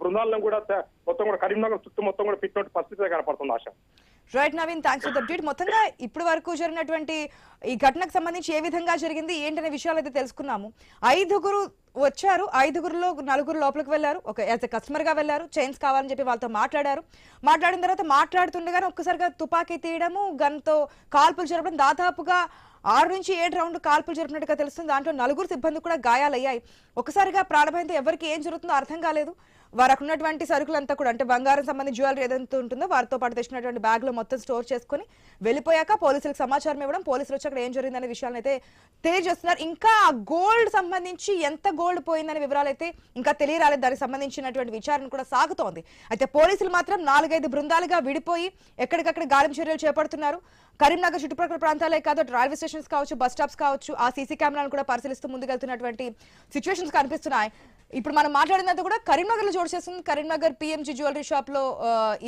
బృందాలను కూడా మొత్తం కూడా కరీంనగర్ చుట్టూ మొత్తం కూడా పెట్టినట్టు పరిస్థితి కనపడుతుంది Asha. Right Naveen, thanks for the update. మొత్తంగా ఇప్పటి వరకు జరిగినటువంటి ఈ ఘటనకు సంబంధించి ఏ విధంగా జరిగింది ఏంటనే విషయాలు అయితే తెలుసుకున్నాము. 5గురు వచ్చారు, 5గురులో 4 లోపలికి వెళ్లారు, ఒక యాజ్ ఎ కస్టమర్ గా వెళ్లారు, చైన్స్ కావాలని చెప్పి వాళ్ళతో మాట్లాడిన తర్వాత మాట్లాడుతుండగానే ఒక్కసారిగా తుపాకీ తీయడము, గన్ తో కాల్పులు జరపడం, దాదాపుగా 6 నుంచి 7 రౌండ్లు కాల్పులు జరిపినట్టుగా తెలుస్తుంది. దాంట్లో 4 సిబ్బంది కూడా గాయాలయ్యాయి. ఒకసారిగా ప్రాణభయంతో ఎవరికి ఏం జరుగుతుందో అర్థం కాలేదు. వారు అక్కడ ఉన్నటువంటి సరుకులంతా కూడా అంటే బంగారం సంబంధించి జ్యువెలరీ ఏదైతే ఉంటుందో వారితో పాటు తెచ్చినటువంటి బ్యాగ్ లో మొత్తం స్టోర్ చేసుకుని వెళ్ళిపోయాక పోలీసులకు సమాచారం ఇవ్వడం, పోలీసులు వచ్చి అక్కడ ఏం జరిగిందనే విషయాలను అయితే తెలియజేస్తున్నారు. ఇంకా ఆ గోల్డ్ సంబంధించి ఎంత గోల్డ్ పోయిందనే వివరాలు అయితే ఇంకా తెలియరాలేదు. దానికి సంబంధించినటువంటి విచారణ కూడా సాగుతోంది. అయితే పోలీసులు మాత్రం 4-5 బృందాలుగా విడిపోయి ఎక్కడికక్కడ గాలింపు చర్యలు చేపడుతున్నారు. కరీంనగర్ చుట్టుపక్కల ప్రాంతాలే కాదు, రైల్వే స్టేషన్స్ కావచ్చు, బస్ స్టాప్స్ కావచ్చు, ఆ సీసీ కెమెరాలను కూడా పరిశీలిస్తూ ముందుకెళ్తున్నటువంటి సిచ్యువేషన్స్ కనిపిస్తున్నాయి. ఇప్పుడు మనం మాట్లాడినంత కూడా కరీంనగర్ లో చోటు చేస్తుంది. కరీంనగర్ పిఎంజీ జ్యువెలరీ షాప్ లో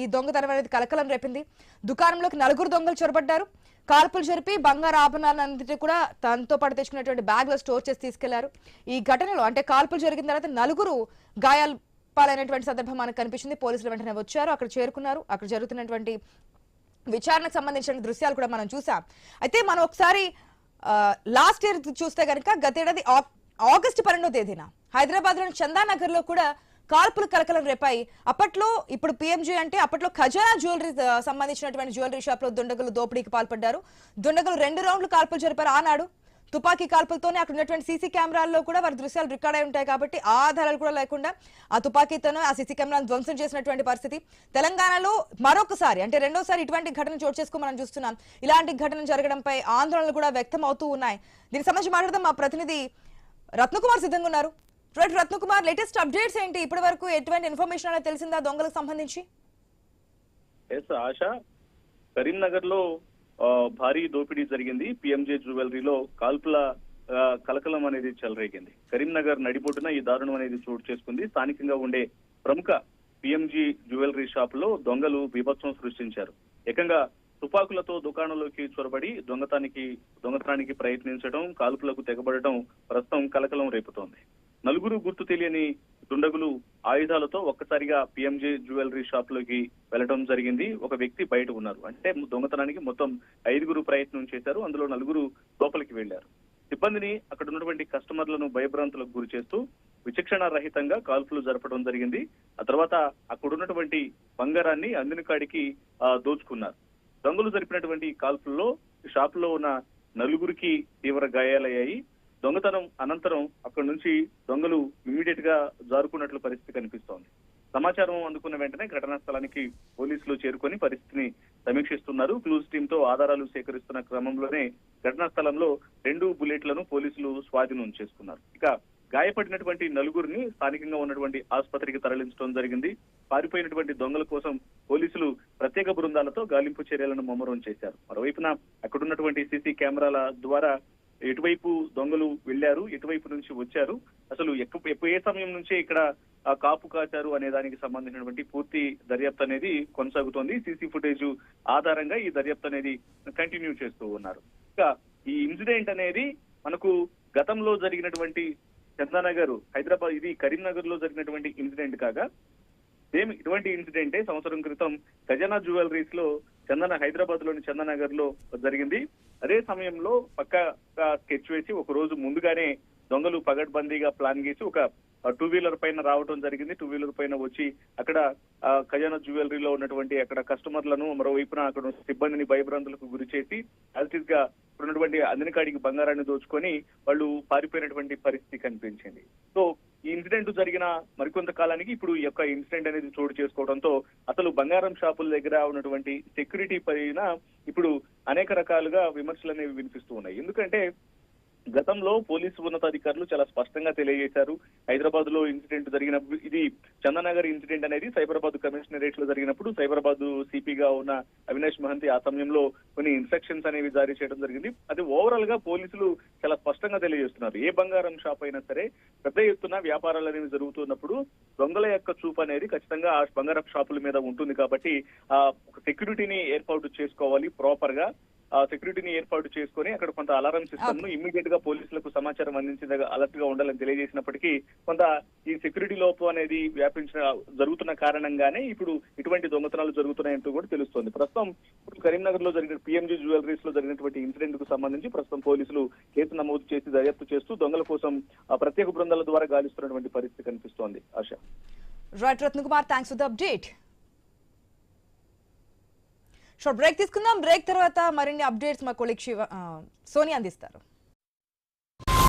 ఈ దొంగతనం అనేది కలకలం రేపింది. దుకాణంలోకి 4 దొంగలు చొరబడ్డారు. కాల్పులు జరిపి బంగారు ఆభరణాలన్నింటినీ కూడా తనతో పాటు తెచ్చుకున్నటువంటి బ్యాగ్ లో స్టోర్ చేసి తీసుకెళ్లారు. ఈ ఘటనలో అంటే కాల్పులు జరిగిన తర్వాత 4 గాయాలు పాలైనటువంటి సందర్భం మనకు కనిపించింది. పోలీసులు వెంటనే వచ్చారు, అక్కడ చేరుకున్నారు. అక్కడ జరుగుతున్నటువంటి విచారణకు సంబంధించిన దృశ్యాలు కూడా మనం చూసాం. అయితే మనం ఒకసారి లాస్ట్ ఇయర్ చూస్తే కనుక గతేడాది ఆగస్టు 12వ తేదీన హైదరాబాద్ లోని చందానగర్ లో కూడా కాల్పులు కలకలం రేపాయి. అప్పట్లో ఇప్పుడు పిఎంజీ అంటే అప్పట్లో ఖజానా జ్యువెలరీ సంబంధించినటువంటి జ్యువెలరీ షాప్ లో దుండగులు దోపిడీకి పాల్పడ్డారు. దుండగులు 2 రౌండ్లు కాల్పులు జరిపారు. ఆనాడు తుపాకీ కాల్పులతోనే అక్కడ ఉన్నటువంటి సీసీ కెమెరాల్లో కూడా వారి దృశ్యాలు రికార్డ్ అయి ఉంటాయి కాబట్టి ఆ ఆధారాలు కూడా లేకుండా ఆ తుపాకీతోనే ఆ సీసీ కెమెరాను ధ్వంసం చేసినటువంటి పరిస్థితి. తెలంగాణలో మరొకసారి అంటే రెండోసారి ఇటువంటి ఘటన చోటు చేసుకుని మనం చూస్తున్నాం. ఇలాంటి ఘటన జరగడంపై ఆందోళనలు కూడా వ్యక్తం అవుతూ ఉన్నాయి. దీనికి సంబంధించి మాట్లాడదాం. మా ప్రతినిధి రత్నకుమార్ సిద్ధంగా ఉన్నారు. రత్నకుమార్, లేటెస్ట్ అప్డేట్స్ ఏంటి? ఇప్పటి వరకు ఎటువంటి ఇన్ఫర్మేషన్ అనేది తెలిసిందా దొంగలకు సంబంధించి? ఆశ, కరీంనగర్ లో భారీ దోపిడీ జరిగింది. పిఎంజే జ్యువెలరీలో కాల్పుల కలకలం అనేది చెలరేగింది. కరీంనగర్ నడిబొడ్డున ఈ దారుణం అనేది చోటు చేసుకుంది. స్థానికంగా ఉండే ప్రముఖ పిఎంజీ జ్యువెలరీ షాప్ లో దొంగలు బీభత్సం సృష్టించారు. ఏకంగా తుపాకులతో దుకాణంలోకి చొరబడి దొంగతనానికి ప్రయత్నించడం, కాల్పులకు తెగబడటం ప్రస్తుతం కలకలం రేపుతోంది. 4 గుర్తు తెలియని దుండగులు ఆయుధాలతో ఒక్కసారిగా పిఎంజే జ్యువెలరీ షాప్ లోకి వెళ్లడం జరిగింది. ఒక వ్యక్తి బయట ఉన్నారు. అంటే దొంగతనానికి మొత్తం 5 ప్రయత్నం చేశారు. అందులో 4 లోపలికి వెళ్లారు. సిబ్బందిని, అక్కడ ఉన్నటువంటి కస్టమర్లను భయభ్రాంతులకు గురి చేస్తూ విచక్షణ రహితంగా కాల్పులు జరపడం జరిగింది. ఆ తర్వాత అక్కడ ఉన్నటువంటి బంగారాన్ని అందిన కాడికి దోచుకున్నారు. దొంగలు జరిపినటువంటి కాల్పుల్లో షాప్ లో ఉన్న 4 తీవ్ర గాయాలయ్యాయి. దొంగతనం అనంతరం అక్కడి నుంచి దొంగలు ఇమ్మీడియట్ గా జారుకున్నట్లు పరిస్థితి కనిపిస్తోంది. సమాచారం అందుకున్న వెంటనే ఘటనా స్థలానికి పోలీసులు చేరుకొని పరిస్థితిని సమీక్షిస్తున్నారు. క్లూస్ టీమ్ తో ఆధారాలు సేకరిస్తున్న క్రమంలోనే ఘటనా స్థలంలో 2 బుల్లెట్లను పోలీసులు స్వాధీనం చేసుకున్నారు. ఇక గాయపడినటువంటి 4 స్థానికంగా ఉన్నటువంటి ఆసుపత్రికి తరలించడం జరిగింది. పారిపోయినటువంటి దొంగల కోసం పోలీసులు ప్రత్యేక బృందాలతో గాలింపు చర్యలను ముమ్మరం చేశారు. మరోవైపున అక్కడున్నటువంటి సీసీ కెమెరాల ద్వారా ఎటువైపు దొంగలు వెళ్లారు, ఎటువైపు నుంచి వచ్చారు, అసలు ఏ సమయం నుంచే ఇక్కడ కాపు కాచారు అనే దానికి సంబంధించినటువంటి పూర్తి దర్యాప్తు అనేది కొనసాగుతోంది. సీసీ ఫుటేజ్ ఆధారంగా ఈ దర్యాప్తు అనేది కంటిన్యూ చేస్తూ ఉన్నారు. ఇక ఈ ఇన్సిడెంట్ అనేది మనకు గతంలో జరిగినటువంటి చందానగర్ హైదరాబాద్, ఇది కరీంనగర్ లో జరిగినటువంటి ఇన్సిడెంట్ కాగా సేమ్ ఇటువంటి ఇన్సిడెంటే సంవత్సరం క్రితం ఖజానా జ్యువెలరీస్ లో హైదరాబాద్ లోని చందానగర్ లో జరిగింది. అదే సమయంలో పక్కా స్కెచ్ వేసి ఒక రోజు ముందుగానే దొంగలు పగడ్బందీగా ప్లాన్ చేసి ఒక 2 వీలర్ పైన రావడం జరిగింది. 2 వీలర్ పైన వచ్చి అక్కడ ఖజానా జ్యువెలరీలో ఉన్నటువంటి అక్కడ కస్టమర్లను, మరోవైపున అక్కడ సిబ్బందిని భయభ్రాంతులకు గురి చేసి యాజిటీస్ గా ఉన్నటువంటి అందినకాడికి బంగారాన్ని దోచుకొని వాళ్ళు పారిపోయినటువంటి పరిస్థితి కనిపించింది. సో ఈ ఇన్సిడెంట్ జరిగిన మరికొంత కాలానికి ఇప్పుడు ఈ యొక్క ఇన్సిడెంట్ అనేది చోటు చేసుకోవడంతో అసలు బంగారం షాపుల దగ్గర ఉన్నటువంటి సెక్యూరిటీ పైన ఇప్పుడు అనేక రకాలుగా విమర్శలు అనేవి వినిపిస్తూ ఉన్నాయి. ఎందుకంటే గతంలో పోలీసు ఉన్నతాధికారులు చాలా స్పష్టంగా తెలియజేశారు. హైదరాబాద్ లో ఇన్సిడెంట్ జరిగినప్పుడు, ఇది చందానగర్ ఇన్సిడెంట్ అనేది సైబరాబాద్ కమిషనరేట్ లో జరిగినప్పుడు సైబరాబాద్ సిపిగా ఉన్న అవినాష్ మహంతి ఆ సమయంలో కొన్ని ఇన్స్ట్రక్షన్స్ అనేవి జారీ చేయడం జరిగింది. అది ఓవరాల్ గా పోలీసులు చాలా స్పష్టంగా తెలియజేస్తున్నారు. ఏ బంగారం షాప్ అయినా సరే పెద్ద ఎత్తున వ్యాపారాలు అనేవి జరుగుతున్నప్పుడు దొంగల యొక్క చూపు అనేది ఖచ్చితంగా ఆ బంగారం షాపుల మీద ఉంటుంది. కాబట్టి ఒక సెక్యూరిటీని ఏర్పాటు చేసుకోవాలి ప్రాపర్ గా. సెక్యూరిటీని ఏర్పాటు చేసుకొని అక్కడ కొంత అలారం సిస్టమ్ ను ఇమ్మీడియట్ గా పోలీసులకు సమాచారం అందించి అలర్ట్ గా ఉండాలని తెలియజేసినప్పటికీ కొంత ఈ సెక్యూరిటీ లోపం అనేది జరుగుతున్న కారణంగానే ఇప్పుడు ఇటువంటి దొంగతనాలు జరుగుతున్నాయంటూ కూడా తెలుస్తోంది. ప్రస్తుతం ఇప్పుడు కరీంనగర్ లో జరిగిన పిఎంజీ జ్యువెలరీస్ లో జరిగినటువంటి ఇన్సిడెంట్ కు సంబంధించి ప్రస్తుతం పోలీసులు కేసు నమోదు చేసి దర్యాప్తు చేస్తూ దొంగల కోసం ప్రత్యేక బృందాల ద్వారా గాలిస్తున్నటువంటి పరిస్థితి కనిపిస్తోంది. Asha. Right Ratnakumar, thanks for the update. Short break తీసుకుందాం. బ్రేక్ తర్వాత మరిన్ని అప్డేట్స్ మా కొలీగ్ సోని అందిస్తారు.